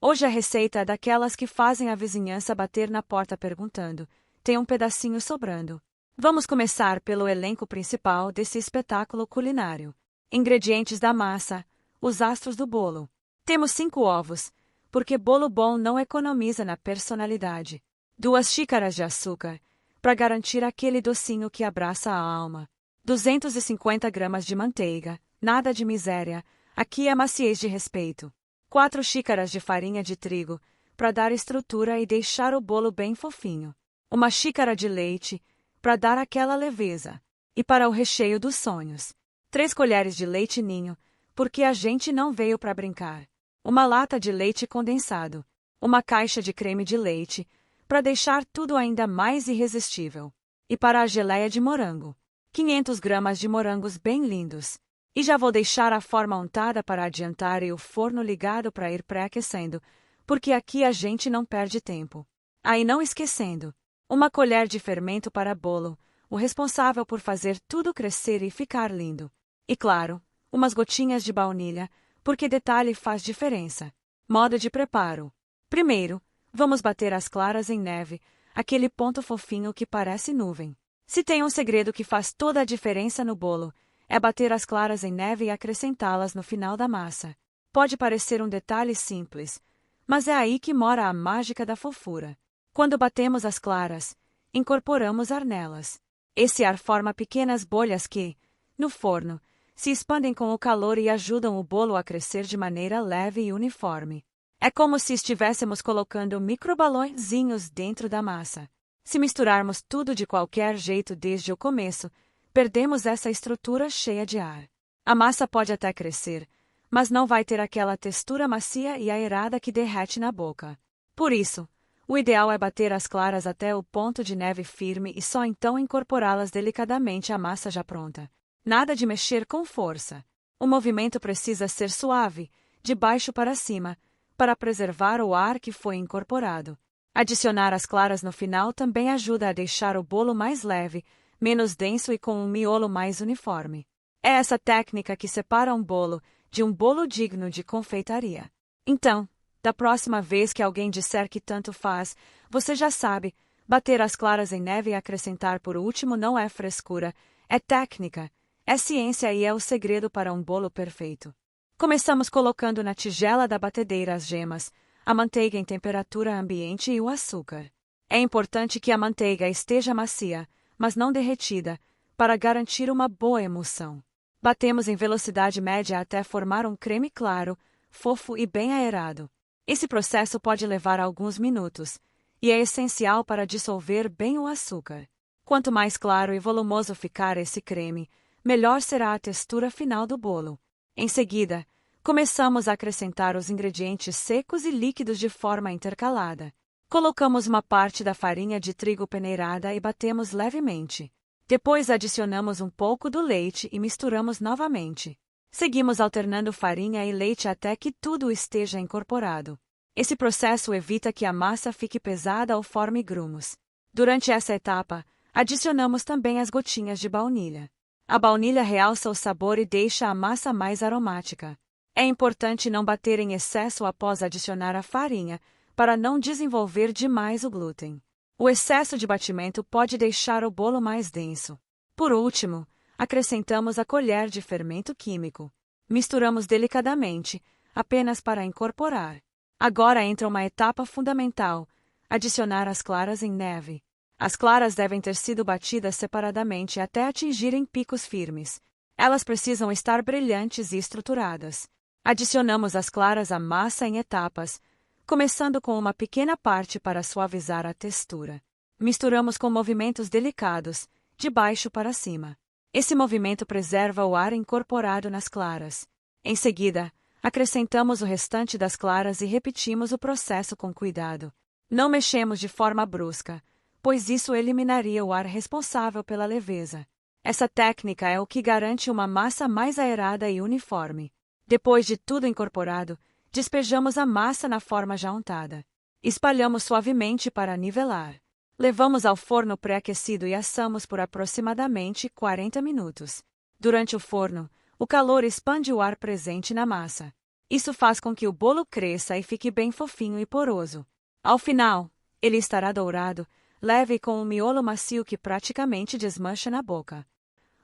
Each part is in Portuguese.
Hoje a receita é daquelas que fazem a vizinhança bater na porta perguntando: tem um pedacinho sobrando? Vamos começar pelo elenco principal desse espetáculo culinário. Ingredientes da massa: os astros do bolo. Temos 5 ovos, porque bolo bom não economiza na personalidade. 2 xícaras de açúcar, para garantir aquele docinho que abraça a alma. 250 gramas de manteiga, nada de miséria, aqui é maciez de respeito. 4 xícaras de farinha de trigo, para dar estrutura e deixar o bolo bem fofinho. 1 xícara de leite, para dar aquela leveza. E para o recheio dos sonhos, 3 colheres de leite ninho, porque a gente não veio para brincar. 1 lata de leite condensado. 1 caixa de creme de leite, para deixar tudo ainda mais irresistível. E para a geleia de morango, 500 gramas de morangos bem lindos. E já vou deixar a forma untada para adiantar e o forno ligado para ir pré-aquecendo, porque aqui a gente não perde tempo. Aí não esquecendo, 1 colher de fermento para bolo, o responsável por fazer tudo crescer e ficar lindo. E claro, umas gotinhas de baunilha, porque detalhe faz diferença. Modo de preparo. Primeiro, vamos bater as claras em neve, aquele ponto fofinho que parece nuvem. Se tem um segredo que faz toda a diferença no bolo, é bater as claras em neve e acrescentá-las no final da massa. Pode parecer um detalhe simples, mas é aí que mora a mágica da fofura. Quando batemos as claras, incorporamos ar nelas. Esse ar forma pequenas bolhas que, no forno, se expandem com o calor e ajudam o bolo a crescer de maneira leve e uniforme. É como se estivéssemos colocando microbalõezinhos dentro da massa. Se misturarmos tudo de qualquer jeito desde o começo, perdemos essa estrutura cheia de ar. A massa pode até crescer, mas não vai ter aquela textura macia e aerada que derrete na boca. Por isso, o ideal é bater as claras até o ponto de neve firme e só então incorporá-las delicadamente à massa já pronta. Nada de mexer com força. O movimento precisa ser suave, de baixo para cima, para preservar o ar que foi incorporado. Adicionar as claras no final também ajuda a deixar o bolo mais leve, menos denso e com um miolo mais uniforme. É essa técnica que separa um bolo de um bolo digno de confeitaria. Então, da próxima vez que alguém disser que tanto faz, você já sabe, bater as claras em neve e acrescentar por último não é frescura, é técnica, é ciência e é o segredo para um bolo perfeito. Começamos colocando na tigela da batedeira as gemas, a manteiga em temperatura ambiente e o açúcar. É importante que a manteiga esteja macia, mas não derretida, para garantir uma boa emulsão. Batemos em velocidade média até formar um creme claro, fofo e bem aerado. Esse processo pode levar alguns minutos, e é essencial para dissolver bem o açúcar. Quanto mais claro e volumoso ficar esse creme, melhor será a textura final do bolo. Em seguida, começamos a acrescentar os ingredientes secos e líquidos de forma intercalada. Colocamos uma parte da farinha de trigo peneirada e batemos levemente. Depois adicionamos um pouco do leite e misturamos novamente. Seguimos alternando farinha e leite até que tudo esteja incorporado. Esse processo evita que a massa fique pesada ou forme grumos. Durante essa etapa, adicionamos também as gotinhas de baunilha. A baunilha realça o sabor e deixa a massa mais aromática. É importante não bater em excesso após adicionar a farinha, para não desenvolver demais o glúten. O excesso de batimento pode deixar o bolo mais denso. Por último, acrescentamos a colher de fermento químico. Misturamos delicadamente, apenas para incorporar. Agora entra uma etapa fundamental: adicionar as claras em neve. As claras devem ter sido batidas separadamente até atingirem picos firmes. Elas precisam estar brilhantes e estruturadas. Adicionamos as claras à massa em etapas, começando com uma pequena parte para suavizar a textura. Misturamos com movimentos delicados, de baixo para cima. Esse movimento preserva o ar incorporado nas claras. Em seguida, acrescentamos o restante das claras e repetimos o processo com cuidado. Não mexemos de forma brusca, pois isso eliminaria o ar responsável pela leveza. Essa técnica é o que garante uma massa mais aerada e uniforme. Depois de tudo incorporado, despejamos a massa na forma já untada. Espalhamos suavemente para nivelar. Levamos ao forno pré-aquecido e assamos por aproximadamente 40 minutos. Durante o forno, o calor expande o ar presente na massa. Isso faz com que o bolo cresça e fique bem fofinho e poroso. Ao final, ele estará dourado, leve e com um miolo macio que praticamente desmancha na boca.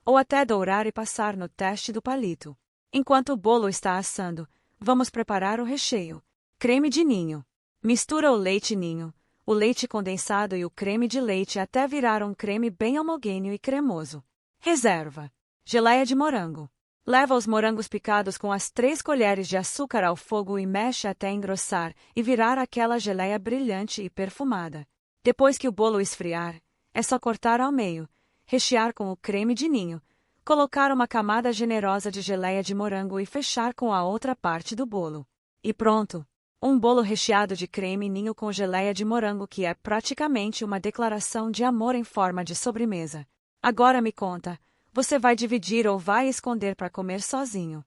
Ou até dourar e passar no teste do palito. Enquanto o bolo está assando, vamos preparar o recheio. Creme de ninho. Mistura o leite ninho, o leite condensado e o creme de leite até virar um creme bem homogêneo e cremoso. Reserva. Geleia de morango. Leva os morangos picados com as 3 colheres de açúcar ao fogo e mexe até engrossar e virar aquela geleia brilhante e perfumada. Depois que o bolo esfriar, é só cortar ao meio, rechear com o creme de ninho, colocar uma camada generosa de geleia de morango e fechar com a outra parte do bolo. E pronto! Um bolo recheado de creme ninho com geleia de morango que é praticamente uma declaração de amor em forma de sobremesa. Agora me conta, você vai dividir ou vai esconder para comer sozinho?